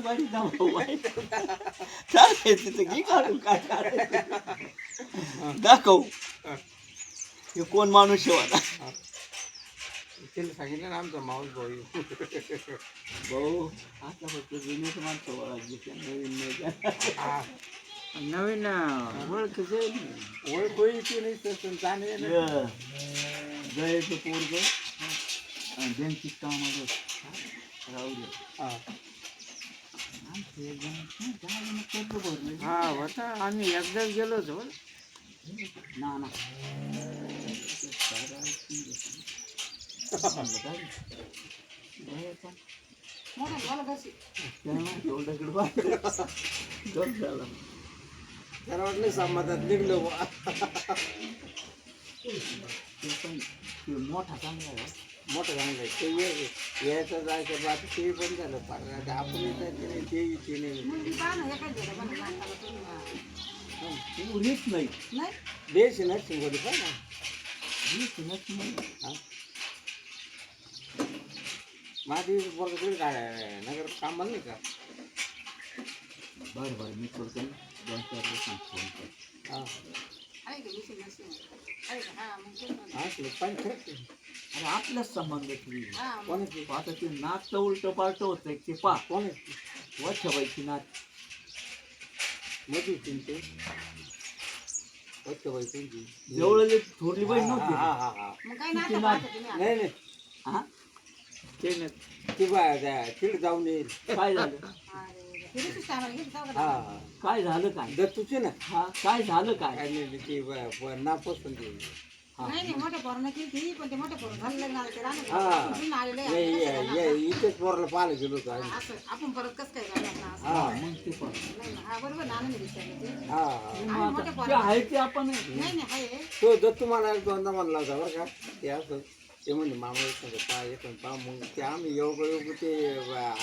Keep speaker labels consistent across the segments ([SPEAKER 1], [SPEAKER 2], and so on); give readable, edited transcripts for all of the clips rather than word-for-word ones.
[SPEAKER 1] गाडी तिथं घे काढून काय काढायचं. दाखव हे कोण माणूस शेवाला.
[SPEAKER 2] तिला सांगितलं ना आमचा माऊस भाऊ
[SPEAKER 1] भाऊ आता फक्त जुनेच माणसं ओळखली नवीन नाही.
[SPEAKER 3] नवीन ओळख
[SPEAKER 2] ओळख होईची नाही तसं जाणे
[SPEAKER 1] जयचं पोरग त्यांची कामाला राहू दे.
[SPEAKER 3] हा होता आम्ही एकदाच गेलो होतो
[SPEAKER 1] ना ना
[SPEAKER 2] त्याला वाटलं समाजात निघलो
[SPEAKER 1] मोठा चांगला आहे.
[SPEAKER 2] मोठं चांगलं ते यायचं जायचं बात ते पण झालं पार आपण येतात नाही ते इथे
[SPEAKER 1] उरीच नाही
[SPEAKER 2] देश ना शिंगोली पण माझी बोलत तरी काय नगर कामाला नाही का.
[SPEAKER 1] बरं बरं मी करतो 2-4 दिवसांत
[SPEAKER 2] हां पण खरंच
[SPEAKER 1] अरे आपल्याच संबंधातली
[SPEAKER 2] कोणाची
[SPEAKER 1] आता ते नाक तर उलट पालट होत ते पा
[SPEAKER 2] कोणाची
[SPEAKER 1] वच्छबाईची नाक
[SPEAKER 2] मोठी चिंते वच्च बाई तुमची
[SPEAKER 1] जवळ थोरली बाई नव्हती.
[SPEAKER 2] हा हा हा
[SPEAKER 1] तिची नाक
[SPEAKER 2] नाही नाही
[SPEAKER 1] हा
[SPEAKER 3] ते नाही
[SPEAKER 2] ती बा तिकडे जाऊन येईल.
[SPEAKER 1] काय झालं
[SPEAKER 2] हा
[SPEAKER 1] काय झालं काय
[SPEAKER 2] दत्तूची ना
[SPEAKER 1] हा काय झालं काय
[SPEAKER 2] काय नाही ती नापसंत इथेच पोराला पाहायला गेलो होतो आम्ही.
[SPEAKER 4] आपण परत कसं काय जाणार
[SPEAKER 2] हा
[SPEAKER 1] मग ते पण
[SPEAKER 4] हा बरोबर नानाने विचारलं ते
[SPEAKER 2] हा
[SPEAKER 1] ते आहे ते आपण
[SPEAKER 4] नाही नाही आहे
[SPEAKER 2] तो दत्तू म्हणायला दोनदा म्हणला होता बरं का ते असं ते म्हणजे मामा येत पा येत पा मग ते आम्ही योग ते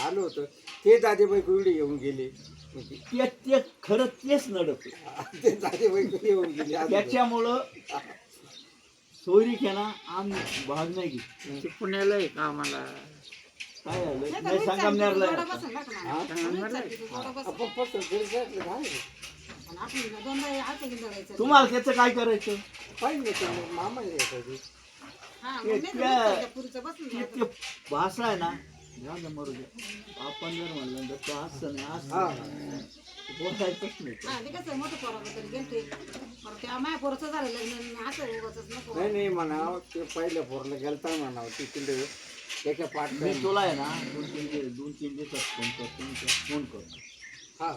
[SPEAKER 2] आलो होतं ते दादेबाई कुरडे येऊन गेले म्हणजे
[SPEAKER 1] ते खरं तेच नडत
[SPEAKER 2] ते दादेबाई कुरडे येऊन गेले
[SPEAKER 1] त्याच्यामुळं सोयरी केला आम्ही भाग नाही घेतली.
[SPEAKER 3] ते पुण्याला आहे का आम्हाला
[SPEAKER 1] काय झालं नाही संगमनेरला आहे.
[SPEAKER 4] बसून बघ ना
[SPEAKER 2] आपण पसंत करून
[SPEAKER 4] आपण दोनदा आलते की जायचं
[SPEAKER 1] तुम्हाला त्याचं काय करायचं
[SPEAKER 2] पाहिजे तर मामा यायचं
[SPEAKER 4] हा पुरीचं बसून
[SPEAKER 1] ते भाषा आहे ना जाऊ दे मरू दे. आपण जर म्हणलं तर तो असं नाही असं बोलायचंच नाही.
[SPEAKER 4] हा ते कसं मोठं पोराबद्दल गेलते त्या माया पोरचं झालं लग्न असं उगाचच नको
[SPEAKER 2] नाही नाही म्हणावं ते पहिल्या पोरला गेलता म्हणावं ती तिकडे त्याच्या पाठ
[SPEAKER 1] मी तुला आहे ना 2-3 दिवसात फोन करतो.
[SPEAKER 2] हा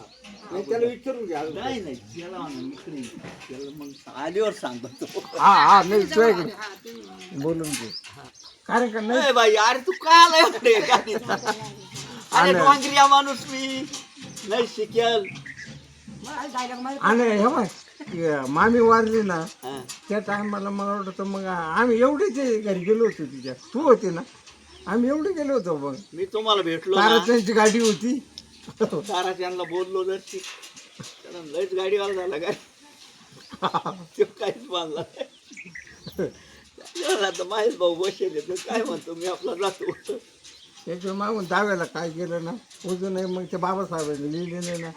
[SPEAKER 2] नाही त्याला विचारून घ्या
[SPEAKER 1] नाही नाही त्याला म्हणून इकडे त्याला मग आल्यावर सांगतो तो.
[SPEAKER 2] हा हा नाही
[SPEAKER 4] हा तुम्ही
[SPEAKER 2] बोलून घे कारण का
[SPEAKER 1] नाही बाई अरे तू काय आला एवढे गाडीचा अरे डोंगरिया माणूस मी नाही शिकेल
[SPEAKER 4] डायलॉग मध्ये
[SPEAKER 2] आणि हे बघ मामी वारली ना
[SPEAKER 1] हा.
[SPEAKER 2] त्या टायमाला मला वाटतं मग आम्ही एवढेच घरी गेलो होतो तिच्या तू होती ना आम्ही एवढे गेलो होतो मग
[SPEAKER 1] मी तुम्हाला भेटलो ना
[SPEAKER 2] ताराचंची गाडी होती
[SPEAKER 1] ताराच्यांना बोललो जर त्याला लयच गाडीवाला झाला काय तो काहीच बांधला नाही. आता महेश भाऊ बसेल तर काय म्हणतो मी आपला जातो.
[SPEAKER 2] त्याच्या मागून दहाव्याला काय केलं ना उजून नाही मग ते बाबासाहेबांनी लिहिले नाही ना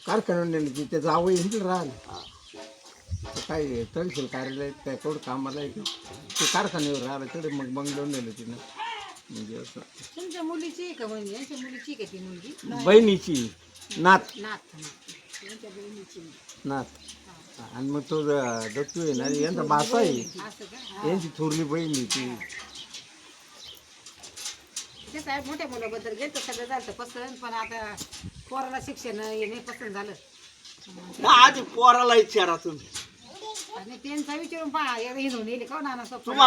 [SPEAKER 2] कारखान्यावर नेलं की त्याचं आवय हिंदू राहिलं काय तहसील कार्यालय काय कोण कामाला आहे ते कारखान्यावर राहिलं तिकडे मग बंगलोर नेलं तिनं म्हणजे असं
[SPEAKER 4] तुमच्या मुलीची आहे का म्हणजे यांच्या मुलीची आहे का ती मुलगी
[SPEAKER 2] बहिणीची नात
[SPEAKER 4] नाथ यांच्या बहिणीची
[SPEAKER 2] नात आणि मग तो दत्तू आहे ना यांचा बासा आहे
[SPEAKER 4] असं का
[SPEAKER 2] यांची थोरली बहीण आहे ती
[SPEAKER 4] ते साहेब मोठ्या मुलाबद्दल गेलं सगळं झालं पसंत पण आता पोराला शिक्षण हे नाही पसंत झालं
[SPEAKER 1] आधी पोराला विचारा तुम्ही
[SPEAKER 4] आणि त्यांचा विचारून पहा हिंदून येईल का नाना